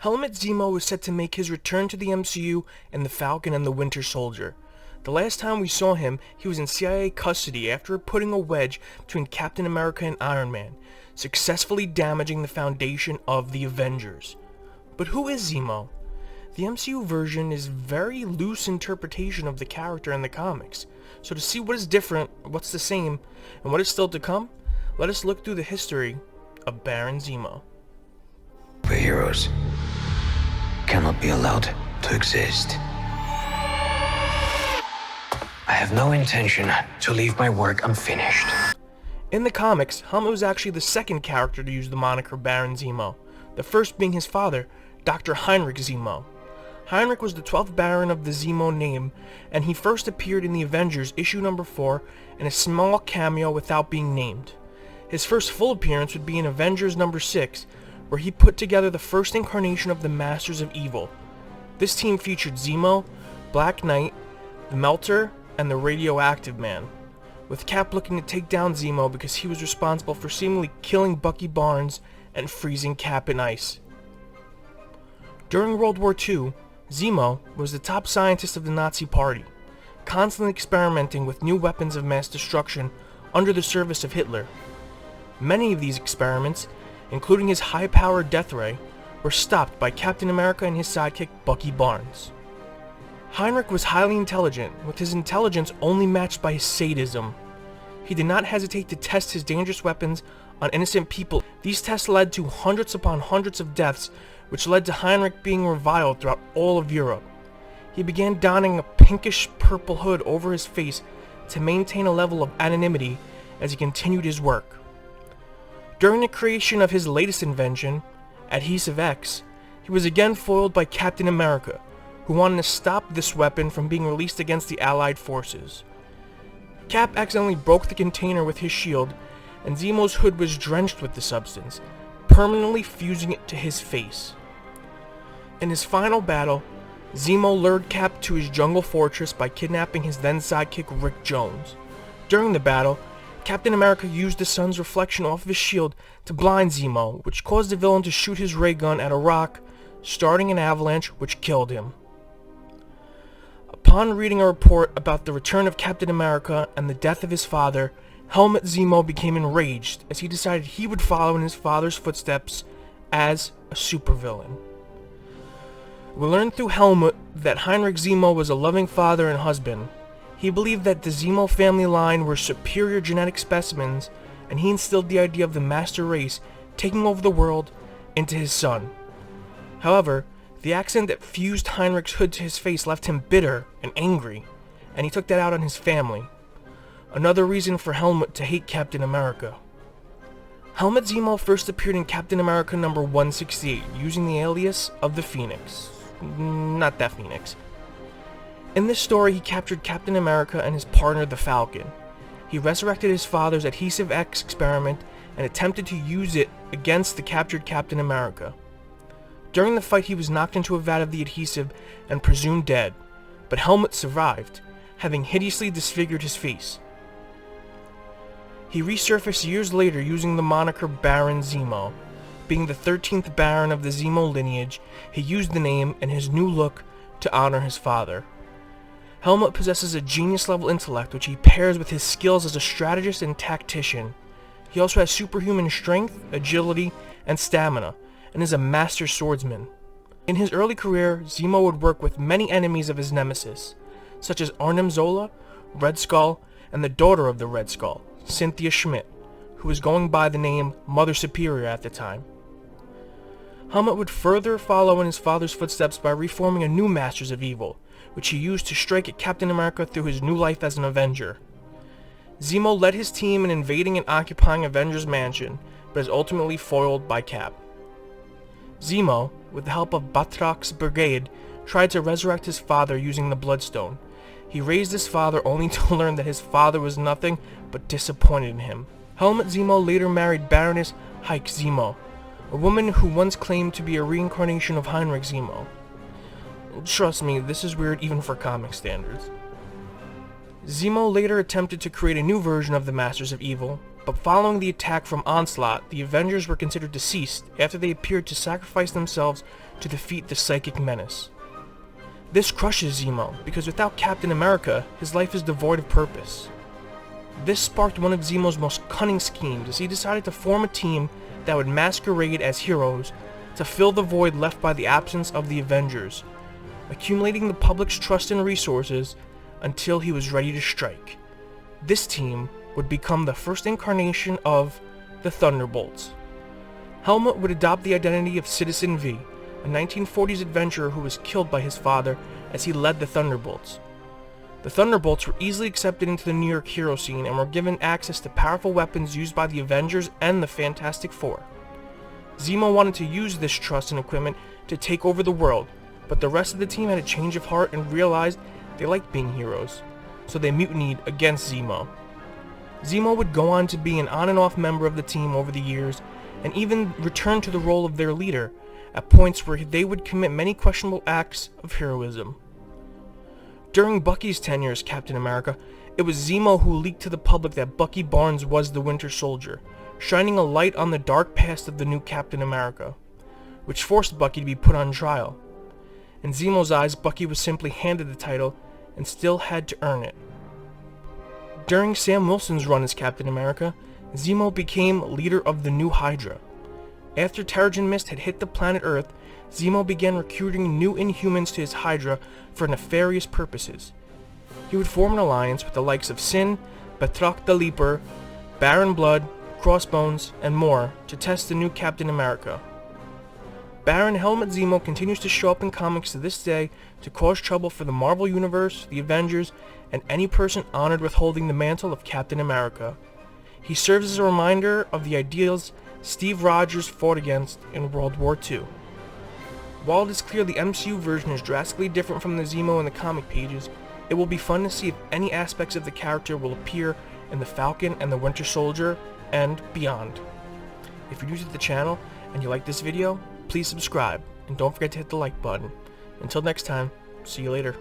Helmut Zemo is set to make his return to the MCU in The Falcon and the Winter Soldier. The last time we saw him, he was in CIA custody after putting a wedge between Captain America and Iron Man, successfully damaging the foundation of the Avengers. But who is Zemo? The MCU version is a very loose interpretation of the character in the comics, so to see what is different, what's the same, and what is still to come, let us look through the history of Baron Zemo. Superheroes cannot be allowed to exist. I have no intention to leave my work unfinished. In the comics, Helmut was actually the second character to use the moniker Baron Zemo, the first being his father, Dr. Heinrich Zemo. Heinrich was the 12th Baron of the Zemo name, and he first appeared in the Avengers issue number 4 in a small cameo without being named. His first full appearance would be in Avengers number 6, where he put together the first incarnation of the Masters of Evil. This team featured Zemo, Black Knight, the Melter, and the Radioactive Man, with Cap looking to take down Zemo because he was responsible for seemingly killing Bucky Barnes and freezing Cap in ice. During World War II, Zemo was the top scientist of the Nazi Party, constantly experimenting with new weapons of mass destruction under the service of Hitler. Many of these experiments, including his high-powered death ray, were stopped by Captain America and his sidekick Bucky Barnes. Heinrich was highly intelligent, with his intelligence only matched by his sadism. He did not hesitate to test his dangerous weapons on innocent people. These tests led to hundreds upon hundreds of deaths, which led to Heinrich being reviled throughout all of Europe. He began donning a pinkish-purple hood over his face to maintain a level of anonymity as he continued his work. During the creation of his latest invention, Adhesive X, he was again foiled by Captain America, who wanted to stop this weapon from being released against the Allied forces. Cap accidentally broke the container with his shield, and Zemo's hood was drenched with the substance, permanently fusing it to his face. In his final battle, Zemo lured Cap to his jungle fortress by kidnapping his then sidekick Rick Jones. During the battle, Captain America used the sun's reflection off of his shield to blind Zemo, which caused the villain to shoot his ray gun at a rock, starting an avalanche which killed him. Upon reading a report about the return of Captain America and the death of his father, Helmut Zemo became enraged as he decided he would follow in his father's footsteps as a supervillain. We learned through Helmut that Heinrich Zemo was a loving father and husband. He believed that the Zemo family line were superior genetic specimens, and he instilled the idea of the master race taking over the world into his son. However, the accident that fused Heinrich's hood to his face left him bitter and angry, and he took that out on his family. Another reason for Helmut to hate Captain America. Helmut Zemo first appeared in Captain America number 168 using the alias of the Phoenix. Not that Phoenix. In this story, he captured Captain America and his partner the Falcon. He resurrected his father's Adhesive X experiment and attempted to use it against the captured Captain America. During the fight, he was knocked into a vat of the adhesive and presumed dead, but Helmut survived, having hideously disfigured his face. He resurfaced years later using the moniker Baron Zemo. Being the 13th Baron of the Zemo lineage, he used the name and his new look to honor his father. Helmut possesses a genius-level intellect which he pairs with his skills as a strategist and tactician. He also has superhuman strength, agility, and stamina, and is a master swordsman. In his early career, Zemo would work with many enemies of his nemesis, such as Arnim Zola, Red Skull, and the daughter of the Red Skull, Cynthia Schmidt, who was going by the name Mother Superior at the time. Helmut would further follow in his father's footsteps by reforming a new Masters of Evil, which he used to strike at Captain America through his new life as an Avenger. Zemo led his team in invading and occupying Avengers Mansion, but is ultimately foiled by Cap. Zemo, with the help of Batroc's brigade, tried to resurrect his father using the Bloodstone. He raised his father only to learn that his father was nothing but disappointed in him. Helmut Zemo later married Baroness Heike Zemo, a woman who once claimed to be a reincarnation of Heinrich Zemo. Trust me, this is weird even for comic standards. Zemo later attempted to create a new version of the Masters of Evil, But following the attack from Onslaught, the Avengers were considered deceased after they appeared to sacrifice themselves to defeat the psychic menace. This crushes Zemo, because without Captain America, his life is devoid of purpose. This sparked one of Zemo's most cunning schemes, as he decided to form a team that would masquerade as heroes to fill the void left by the absence of the Avengers, accumulating the public's trust and resources until he was ready to strike. This team would become the first incarnation of the Thunderbolts. Helmut would adopt the identity of Citizen V, a 1940s adventurer who was killed by his father as he led the Thunderbolts. The Thunderbolts were easily accepted into the New York hero scene and were given access to powerful weapons used by the Avengers and the Fantastic Four. Zemo wanted to use this trust and equipment to take over the world, but the rest of the team had a change of heart and realized they liked being heroes, so they mutinied against Zemo. Zemo would go on to be an on and off member of the team over the years, and even return to the role of their leader, at points where they would commit many questionable acts of heroism. During Bucky's tenure as Captain America, it was Zemo who leaked to the public that Bucky Barnes was the Winter Soldier, shining a light on the dark past of the new Captain America, which forced Bucky to be put on trial. In Zemo's eyes, Bucky was simply handed the title and still had to earn it. During Sam Wilson's run as Captain America, Zemo became leader of the new Hydra. After Terrigen Mist had hit the planet Earth, Zemo began recruiting new Inhumans to his Hydra for nefarious purposes. He would form an alliance with the likes of Sin, Batroc the Leaper, Baron Blood, Crossbones, and more to test the new Captain America. Baron Helmut Zemo continues to show up in comics to this day to cause trouble for the Marvel Universe, the Avengers, and any person honored with holding the mantle of Captain America. He serves as a reminder of the ideals Steve Rogers fought against in World War II. While it is clear the MCU version is drastically different from the Zemo in the comic pages, it will be fun to see if any aspects of the character will appear in the Falcon and the Winter Soldier, and beyond. If you're new to the channel and you like this video, please subscribe, and don't forget to hit the like button. Until next time, see you later.